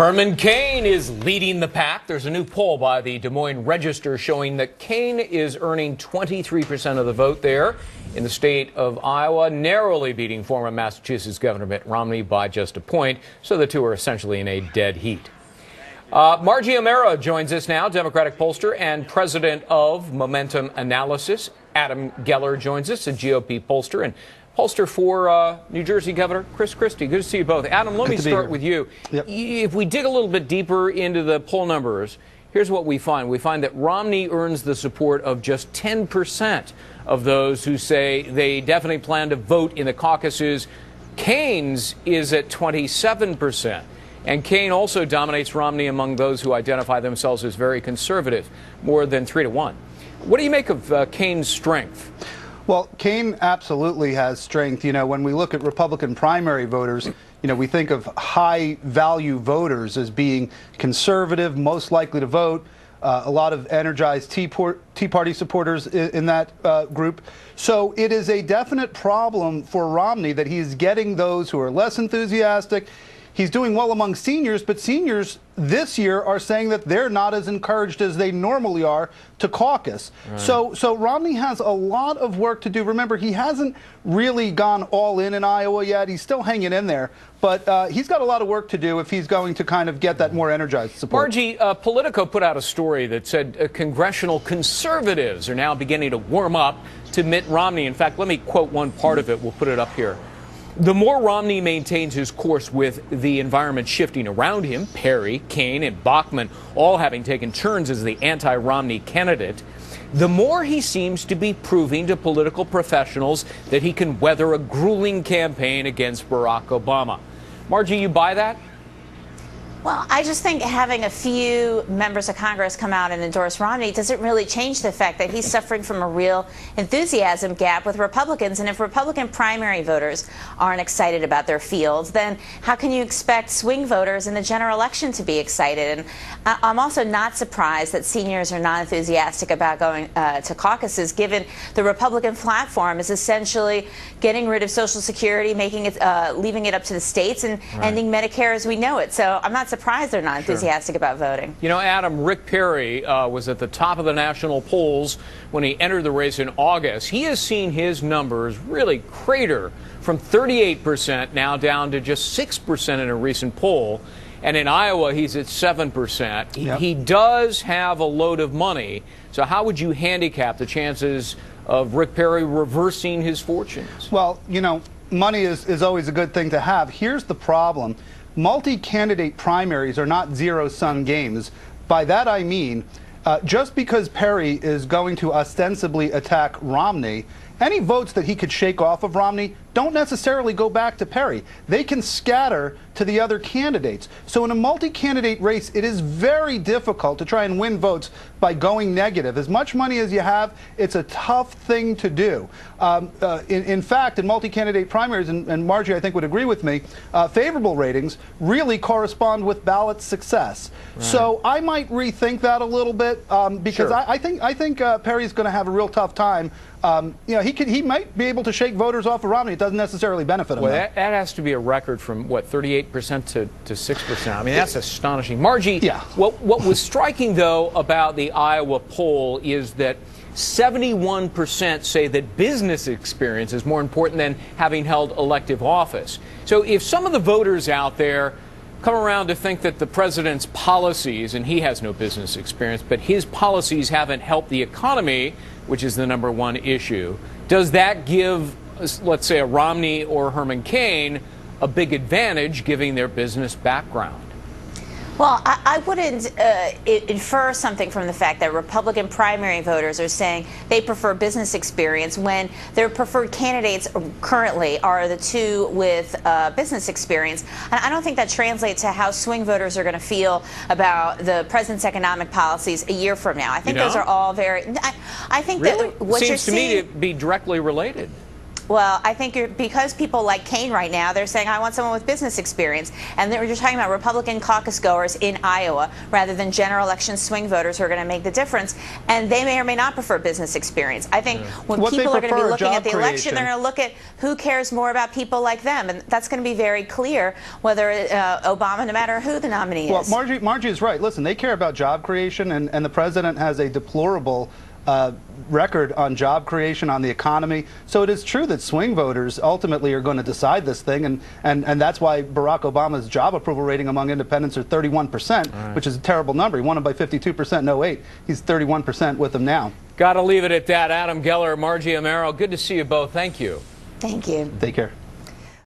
Herman Cain is leading the pack. There's a new poll by the Des Moines Register showing that Cain is earning 23% of the vote there in the state of Iowa, narrowly beating former Massachusetts Governor Mitt Romney by just a point. So the two are essentially in a dead heat. Margie O'Meara joins us now, Democratic pollster and president of Momentum Analysis. Adam Geller joins us, a GOP pollster and pollster for New Jersey Governor Chris Christie. Good to see you both. Adam, let me start with you. Yep. If we dig a little bit deeper into the poll numbers, here's what we find. We find that Romney earns the support of just 10% of those who say they definitely plan to vote in the caucuses. Cain's is at 27%. And Cain also dominates Romney among those who identify themselves as very conservative, more than 3-1. What do you make of Cain's strength? Well, Cain absolutely has strength. You know, when we look at Republican primary voters, you know, we think of high-value voters as being conservative, most likely to vote. A lot of energized Tea Party supporters in that group. So it is a definite problem for Romney that he is getting those who are less enthusiastic. He's doing well among seniors, but seniors this year are saying that they're not as encouraged as they normally are to caucus. Right. So Romney has a lot of work to do. Remember, he hasn't really gone all in Iowa yet. He's still hanging in there, but he's got a lot of work to do if he's going to kind of get that more energized support. Margie, Politico put out a story that said congressional conservatives are now beginning to warm up to Mitt Romney. In fact, let me quote one part of it. We'll put it up here. The more Romney maintains his course with the environment shifting around him, Perry, Cain, and Bachmann all having taken turns as the anti-Romney candidate, the more he seems to be proving to political professionals that he can weather a grueling campaign against Barack Obama. Margie, you buy that? Well, I just think having a few members of Congress come out and endorse Romney doesn't really change the fact that he's suffering from a real enthusiasm gap with Republicans. And if Republican primary voters aren't excited about their fields, then how can you expect swing voters in the general election to be excited? And I'm also not surprised that seniors are not enthusiastic about going to caucuses, given the Republican platform is essentially getting rid of Social Security, making it, leaving it up to the states, and ending Medicare as we know it. So I'm not surprised they're not enthusiastic about voting. You know, Adam, Rick Perry was at the top of the national polls when he entered the race in August. He has seen his numbers really crater from 38% now down to just 6% in a recent poll. And in Iowa, he's at 7%. He does have a load of money. So how would you handicap the chances of Rick Perry reversing his fortunes? Well, you know, money is always a good thing to have. Here's the problem. Multi-candidate primaries are not zero-sum games. By that I mean, just because Perry is going to ostensibly attack Romney, any votes that he could shake off of Romney don't necessarily go back to Perry. They can scatter to the other candidates. So in a multi-candidate race, it is very difficult to try and win votes by going negative. As much money as you have, it's a tough thing to do. In fact, in multi-candidate primaries, and Margie, I think, would agree with me, favorable ratings really correspond with ballot success. Right. So I might rethink that a little bit because I think Perry's going to have a real tough time. You know, he might be able to shake voters off of Romney. It doesn't necessarily benefit him. Well, that has to be a record from, what, 38% to 6%. I mean, that's astonishing. Margie, what was striking, though, about the Iowa poll is that 71% say that business experience is more important than having held elective office. So if some of the voters out there come around to think that the president's policies, and he has no business experience, but his policies haven't helped the economy, which is the #1 issue, does that give, let's say, a Romney or Herman Cain a big advantage, giving their business background? Well, I wouldn't infer something from the fact that Republican primary voters are saying they prefer business experience when their preferred candidates currently are the two with business experience. And I don't think that translates to how swing voters are going to feel about the president's economic policies a year from now. I think those are all very... I think really? that what Seems you're to seeing, me to be directly related. Well, I think because people like Kaine right now, they're saying, I want someone with business experience. And you're talking about Republican caucus goers in Iowa rather than general election swing voters who are going to make the difference. And they may or may not prefer business experience. I think when people are going to be looking at the election, they're going to look at who cares more about people like them. And that's going to be very clear whether Obama, no matter who the nominee is. Well, Margie is right. Listen, they care about job creation, and the president has a deplorable record on job creation, on the economy. So it is true that swing voters ultimately are going to decide this thing, and that's why Barack Obama's job approval rating among independents are 31%, which is a terrible number. He won him by 52% in 08. He's 31% with him now. Got to leave it at that. Adam Geller, Margie Amero, good to see you both. Thank you. Thank you. Take care.